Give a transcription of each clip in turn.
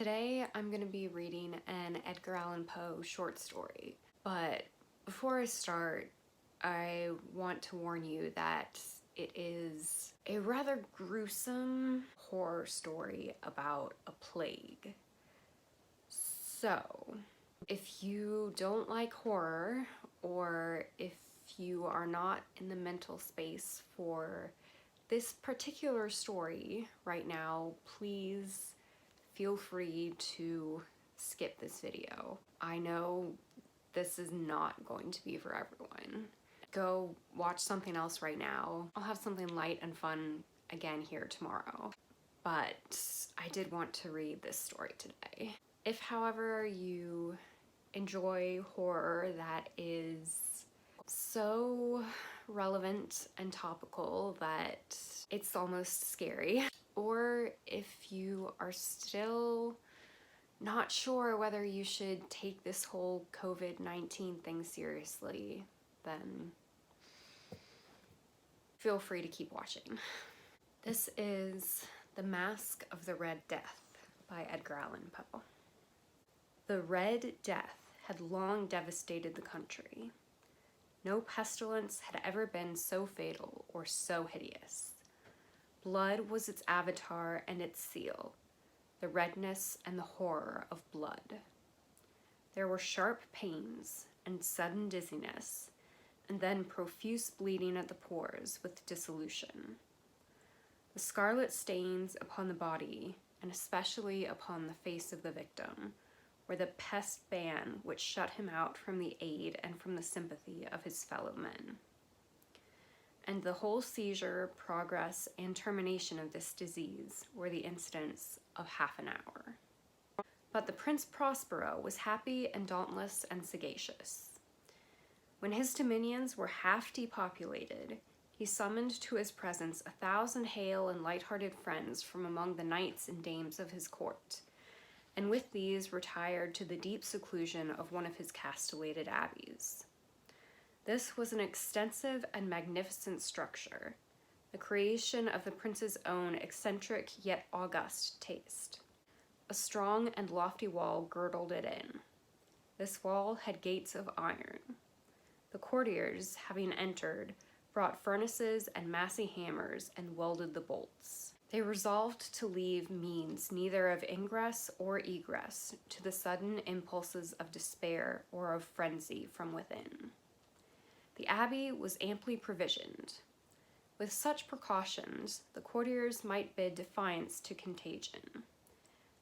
Today I'm going to be reading an Edgar Allan Poe short story, but before I start, I want to warn you that it is a rather gruesome horror story about a plague. So, if you don't like horror, or if you are not in the mental space for this particular story right now, please feel free to skip this video. I know this is not going to be for everyone. Go watch something else right now. I'll have something light and fun again here tomorrow. But I did want to read this story today. If, however, you enjoy horror that is so relevant and topical that it's almost scary, or if you are still not sure whether you should take this whole COVID-19 thing seriously, then feel free to keep watching. This is The Masque of the Red Death by Edgar Allan Poe. The Red Death had long devastated the country. No pestilence had ever been so fatal or so hideous. Blood was its avatar and its seal, the redness and the horror of blood. There were sharp pains and sudden dizziness, and then profuse bleeding at the pores with dissolution. The scarlet stains upon the body, and especially upon the face of the victim, were the pest ban which shut him out from the aid and from the sympathy of his fellow men. And the whole seizure, progress, and termination of this disease were the incidents of half an hour. But the Prince Prospero was happy and dauntless and sagacious. When his dominions were half depopulated, he summoned to his presence 1,000 hale and light-hearted friends from among the knights and dames of his court, and with these retired to the deep seclusion of one of his castellated abbeys. This was an extensive and magnificent structure, the creation of the prince's own eccentric yet august taste. A strong and lofty wall girdled it in. This wall had gates of iron. The courtiers, having entered, brought furnaces and massy hammers and welded the bolts. They resolved to leave means neither of ingress or egress to the sudden impulses of despair or of frenzy from within. The abbey was amply provisioned. With such precautions, the courtiers might bid defiance to contagion.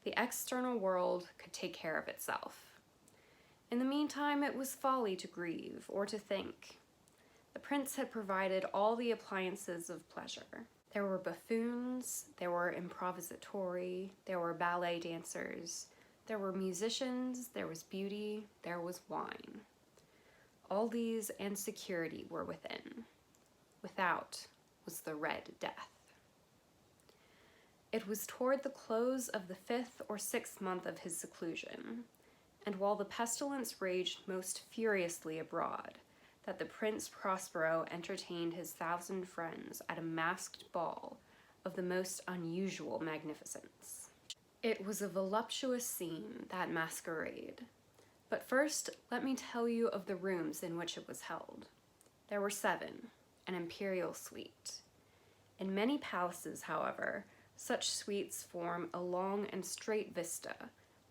The external world could take care of itself. In the meantime, it was folly to grieve or to think. The prince had provided all the appliances of pleasure. There were buffoons, there were improvisatori, there were ballet dancers, there were musicians, there was beauty, there was wine. All these and security were within. Without was the Red Death. It was toward the close of the 5th or 6th month of his seclusion, and while the pestilence raged most furiously abroad, that the Prince Prospero entertained his 1,000 friends at a masked ball of the most unusual magnificence. It was a voluptuous scene, that masquerade. But first, let me tell you of the rooms in which it was held. There were 7, an imperial suite. In many palaces, however, such suites form a long and straight vista,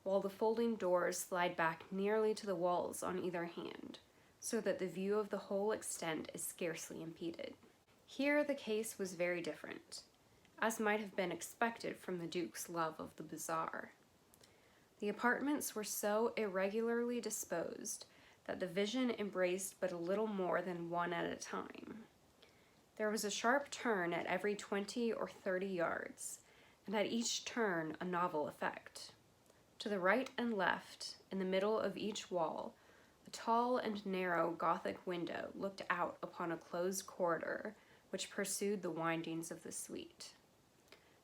while the folding doors slide back nearly to the walls on either hand, so that the view of the whole extent is scarcely impeded. Here the case was very different, as might have been expected from the Duke's love of the bizarre. The apartments were so irregularly disposed that the vision embraced but a little more than one at a time. There was a sharp turn at every 20 or 30 yards, and at each turn a novel effect. To the right and left, in the middle of each wall, a tall and narrow Gothic window looked out upon a closed corridor which pursued the windings of the suite.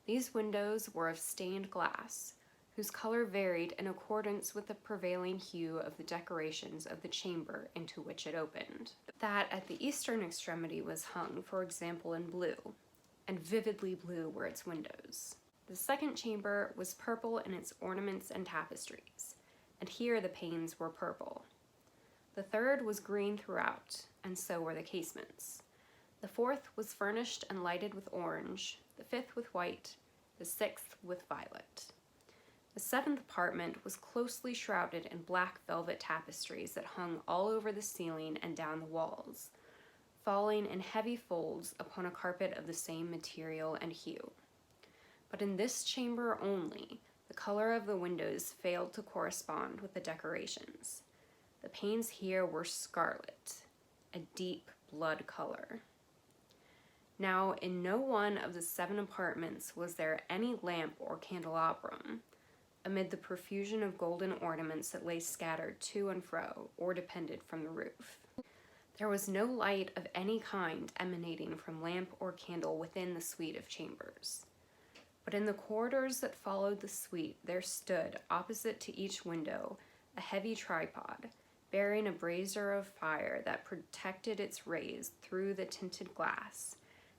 These windows were of stained glass, whose color varied in accordance with the prevailing hue of the decorations of the chamber into which it opened. That at the eastern extremity was hung, for example, in blue, and vividly blue were its windows. The second chamber was purple in its ornaments and tapestries, and here the panes were purple. The third was green throughout, and so were the casements. The fourth was furnished and lighted with orange, the fifth with white, the sixth with violet. The seventh apartment was closely shrouded in black velvet tapestries that hung all over the ceiling and down the walls, falling in heavy folds upon a carpet of the same material and hue. But in this chamber only, the color of the windows failed to correspond with the decorations. The panes here were scarlet, a deep blood color. Now, in no one of the 7 apartments was there any lamp or candelabrum, amid the profusion of golden ornaments that lay scattered to and fro or depended from the roof. There was no light of any kind emanating from lamp or candle within the suite of chambers. But in the corridors that followed the suite, there stood, opposite to each window, a heavy tripod, bearing a brazier of fire that protected its rays through the tinted glass,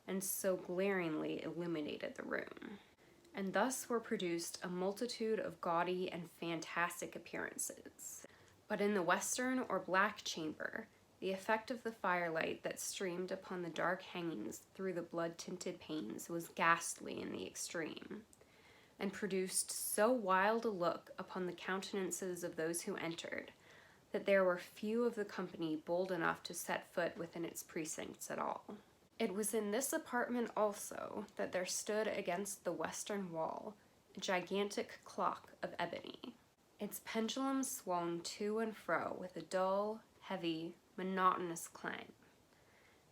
and so glaringly illuminated the room. And thus were produced a multitude of gaudy and fantastic appearances. But in the western or black chamber, the effect of the firelight that streamed upon the dark hangings through the blood-tinted panes was ghastly in the extreme, and produced so wild a look upon the countenances of those who entered, that there were few of the company bold enough to set foot within its precincts at all. It was in this apartment also that there stood against the western wall a gigantic clock of ebony. Its pendulum swung to and fro with a dull, heavy, monotonous clang.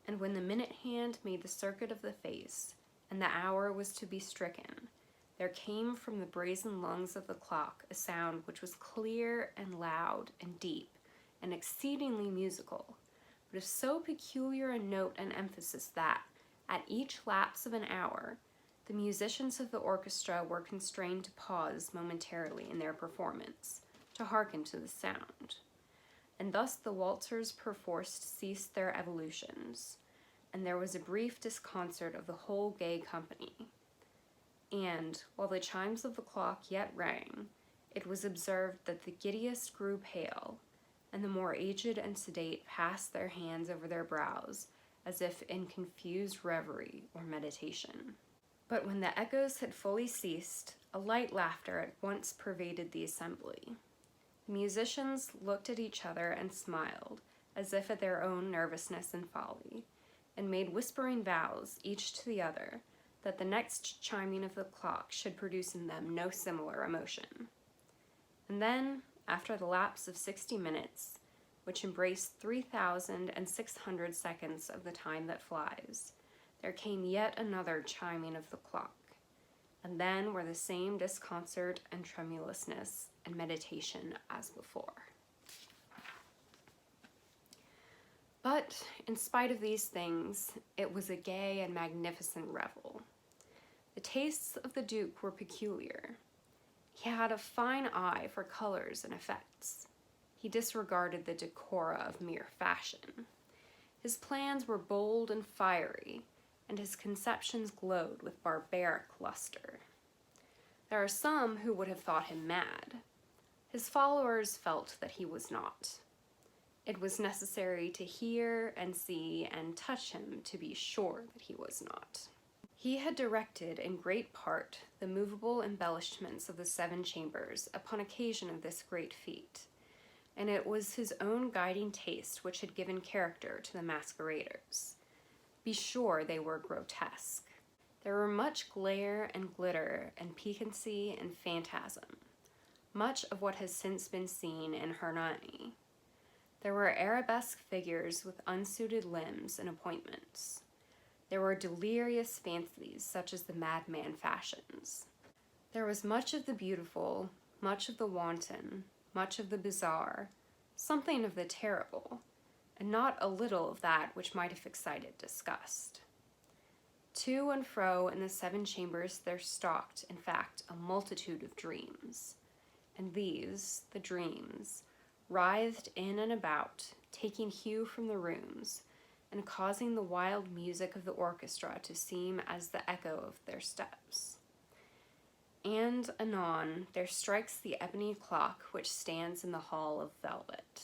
And when the minute hand made the circuit of the face, and the hour was to be stricken, there came from the brazen lungs of the clock a sound which was clear and loud and deep and exceedingly musical, but of so peculiar a note and emphasis that, at each lapse of an hour, the musicians of the orchestra were constrained to pause momentarily in their performance, to hearken to the sound. And thus the waltzers perforce ceased their evolutions, and there was a brief disconcert of the whole gay company. And, while the chimes of the clock yet rang, it was observed that the giddiest grew pale, and the more aged and sedate passed their hands over their brows, as if in confused reverie or meditation. But when the echoes had fully ceased, a light laughter at once pervaded the assembly. The musicians looked at each other and smiled, as if at their own nervousness and folly, and made whispering vows, each to the other, that the next chiming of the clock should produce in them no similar emotion. And then, after the lapse of 60 minutes, which embraced 3,600 seconds of the time that flies, there came yet another chiming of the clock, and then were the same disconcert and tremulousness and meditation as before. But, in spite of these things, it was a gay and magnificent revel. The tastes of the Duke were peculiar. He had a fine eye for colors and effects. He disregarded the decora of mere fashion. His plans were bold and fiery, and his conceptions glowed with barbaric luster. There are some who would have thought him mad. His followers felt that he was not. It was necessary to hear and see and touch him to be sure that he was not. He had directed in great part the movable embellishments of the 7 chambers upon occasion of this great feat, and it was his own guiding taste which had given character to the masqueraders. Be sure they were grotesque. There were much glare and glitter and piquancy and phantasm, much of what has since been seen in Hernani. There were arabesque figures with unsuited limbs and appointments. There were delirious fancies such as the madman fashions. There was much of the beautiful, much of the wanton, much of the bizarre, something of the terrible, and not a little of that which might have excited disgust. To and fro in the 7 chambers there stalked, in fact, a multitude of dreams, and these, the dreams, writhed in and about, taking hue from the rooms, and causing the wild music of the orchestra to seem as the echo of their steps. And anon there strikes the ebony clock which stands in the hall of velvet.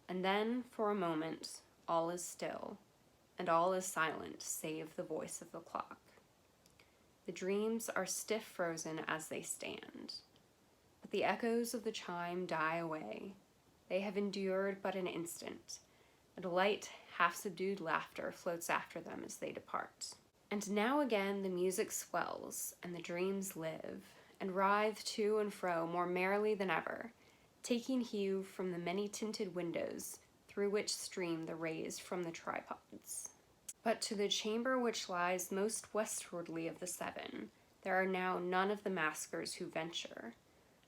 And then, for a moment, all is still, and all is silent save the voice of the clock. The dreams are stiff frozen as they stand, but the echoes of the chime die away. They have endured but an instant, and a light, half-subdued laughter floats after them as they depart. And now again the music swells, and the dreams live, and writhe to and fro more merrily than ever, taking hue from the many-tinted windows through which stream the rays from the tripods. But to the chamber which lies most westwardly of the seven, there are now none of the maskers who venture,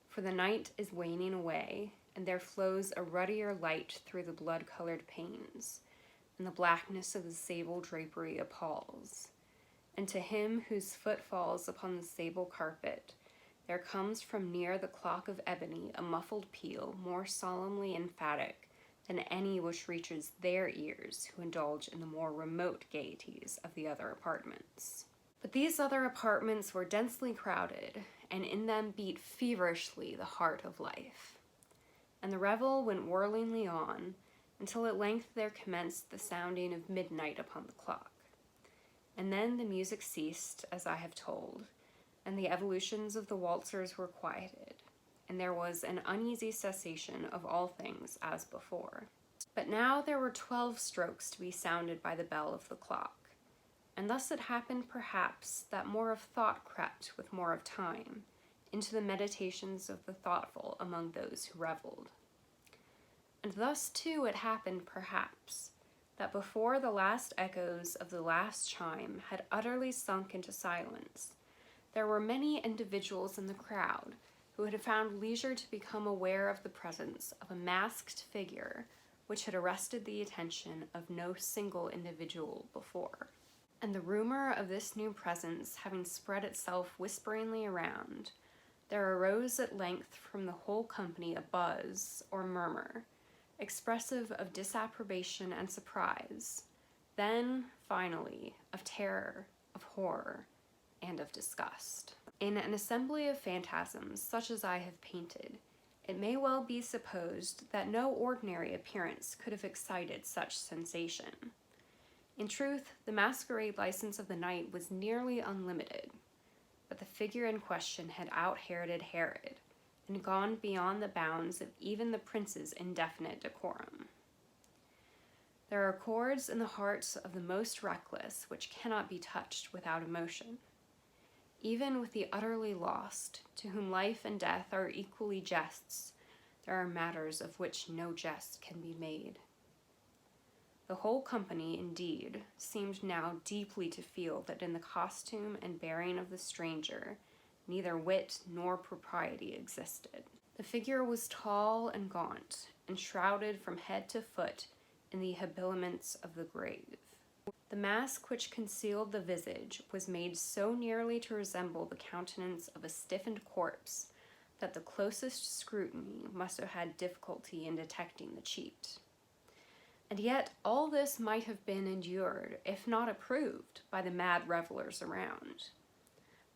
for the night is waning away, and there flows a ruddier light through the blood-colored panes, and the blackness of the sable drapery appalls. And to him whose foot falls upon the sable carpet, there comes from near the clock of ebony a muffled peal more solemnly emphatic than any which reaches their ears who indulge in the more remote gaieties of the other apartments. But these other apartments were densely crowded, and in them beat feverishly the heart of life. And the revel went whirlingly on, until at length there commenced the sounding of midnight upon the clock. And then the music ceased, as I have told, and the evolutions of the waltzers were quieted, and there was an uneasy cessation of all things as before. But now there were 12 strokes to be sounded by the bell of the clock, and thus it happened perhaps that more of thought crept with more of time into the meditations of the thoughtful among those who revelled. And thus too it happened perhaps that before the last echoes of the last chime had utterly sunk into silence, there were many individuals in the crowd who had found leisure to become aware of the presence of a masked figure which had arrested the attention of no single individual before. And the rumor of this new presence having spread itself whisperingly around, there arose at length from the whole company a buzz or murmur, expressive of disapprobation and surprise, then, finally, of terror, of horror, and of disgust. In an assembly of phantasms such as I have painted, it may well be supposed that no ordinary appearance could have excited such sensation. In truth, the masquerade license of the night was nearly unlimited, but the figure in question had out-Heroded Herod, and gone beyond the bounds of even the prince's indefinite decorum. There are chords in the hearts of the most reckless which cannot be touched without emotion. Even with the utterly lost, to whom life and death are equally jests, there are matters of which no jest can be made. The whole company, indeed, seemed now deeply to feel that in the costume and bearing of the stranger, neither wit nor propriety existed. The figure was tall and gaunt, and shrouded from head to foot in the habiliments of the grave. The mask which concealed the visage was made so nearly to resemble the countenance of a stiffened corpse that the closest scrutiny must have had difficulty in detecting the cheat. And yet all this might have been endured, if not approved, by the mad revelers around.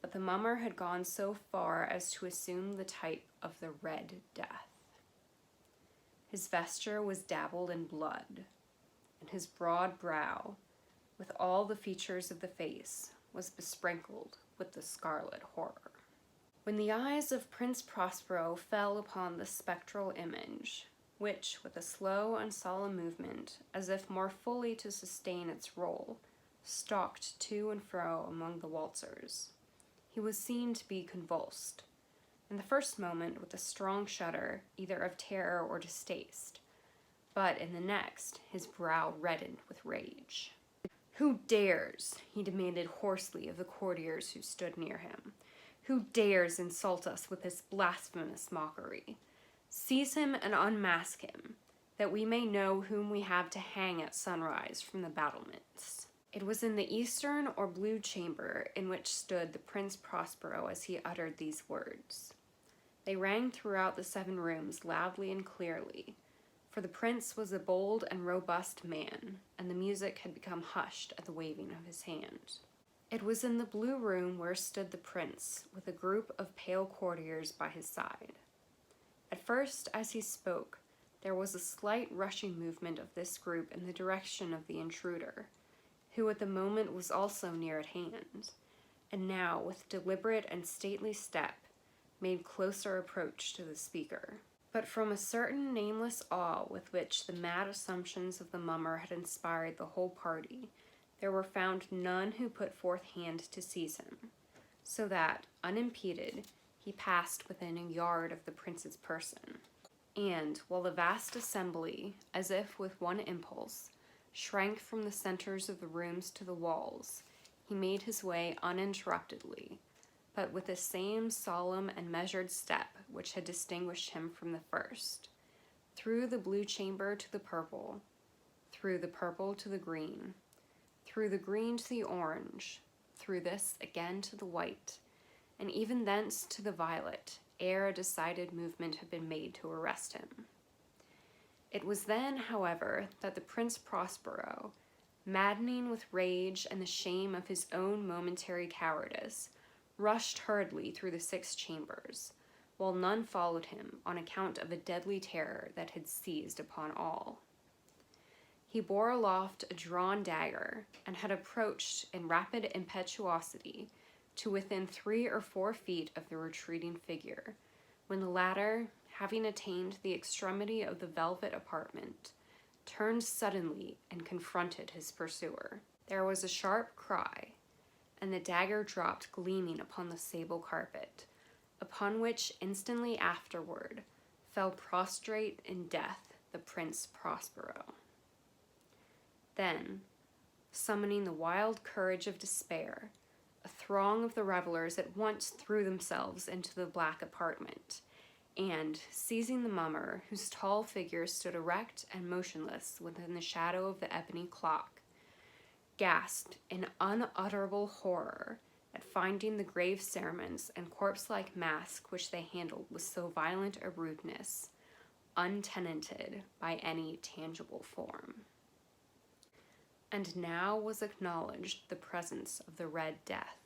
But the mummer had gone so far as to assume the type of the Red Death. His vesture was dabbled in blood, and his broad brow, with all the features of the face, was besprinkled with the scarlet horror. When the eyes of Prince Prospero fell upon the spectral image, which, with a slow and solemn movement, as if more fully to sustain its role, stalked to and fro among the waltzers, he was seen to be convulsed, in the first moment with a strong shudder, either of terror or distaste, but in the next his brow reddened with rage. "Who dares," he demanded hoarsely of the courtiers who stood near him, "who dares insult us with this blasphemous mockery? Seize him and unmask him, that we may know whom we have to hang at sunrise from the battlements." It was in the eastern or blue chamber in which stood the Prince Prospero as he uttered these words. They rang throughout the 7 rooms loudly and clearly, for the prince was a bold and robust man, and the music had become hushed at the waving of his hand. It was in the blue room where stood the prince, with a group of pale courtiers by his side. At first, as he spoke, there was a slight rushing movement of this group in the direction of the intruder, who at the moment was also near at hand, and now, with deliberate and stately step, made closer approach to the speaker. But from a certain nameless awe with which the mad assumptions of the mummer had inspired the whole party, there were found none who put forth hand to seize him, so that, unimpeded, he passed within a yard of the prince's person. And, while the vast assembly, as if with one impulse, shrank from the centers of the rooms to the walls, he made his way uninterruptedly, but with the same solemn and measured step which had distinguished him from the first, through the blue chamber to the purple, through the purple to the green to the orange, through this again to the white, and even thence to the violet, ere a decided movement had been made to arrest him. It was then, however, that the Prince Prospero, maddening with rage and the shame of his own momentary cowardice, rushed hurriedly through the 6 chambers, while none followed him on account of a deadly terror that had seized upon all. He bore aloft a drawn dagger, and had approached in rapid impetuosity to within 3 or 4 feet of the retreating figure, when the latter, having attained the extremity of the velvet apartment, turned suddenly and confronted his pursuer. There was a sharp cry, and the dagger dropped gleaming upon the sable carpet, upon which instantly afterward fell prostrate in death the Prince Prospero. Then, summoning the wild courage of despair, a throng of the revelers at once threw themselves into the black apartment, and, seizing the mummer, whose tall figure stood erect and motionless within the shadow of the ebony clock, gasped in unutterable horror at finding the grave cerements and corpse-like mask which they handled with so violent a rudeness, untenanted by any tangible form. And now was acknowledged the presence of the Red Death.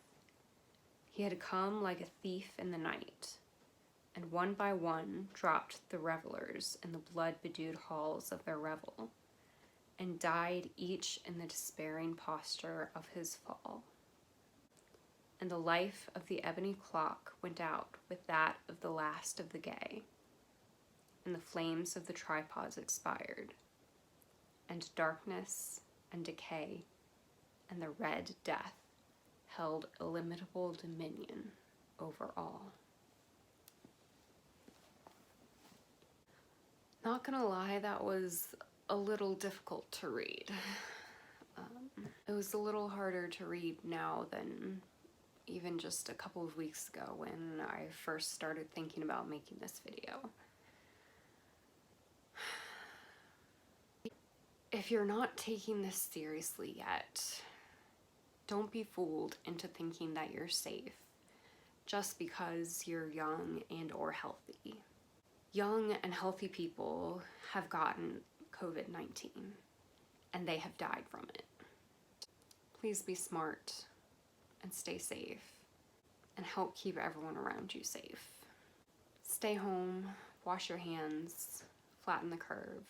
He had come like a thief in the night, and one by one dropped the revelers in the blood-bedewed halls of their revel, and died each in the despairing posture of his fall. And the life of the ebony clock went out with that of the last of the gay, and the flames of the tripods expired, and darkness and decay and the Red Death held illimitable dominion over all. Not gonna lie, that was a little difficult to read. It was a little harder to read now than even just a couple of weeks ago when I first started thinking about making this video. If you're not taking this seriously yet, don't be fooled into thinking that you're safe just because you're young and or healthy. Young and healthy people have gotten COVID-19 and they have died from it. Please be smart and stay safe and help keep everyone around you safe. Stay home, wash your hands, flatten the curve,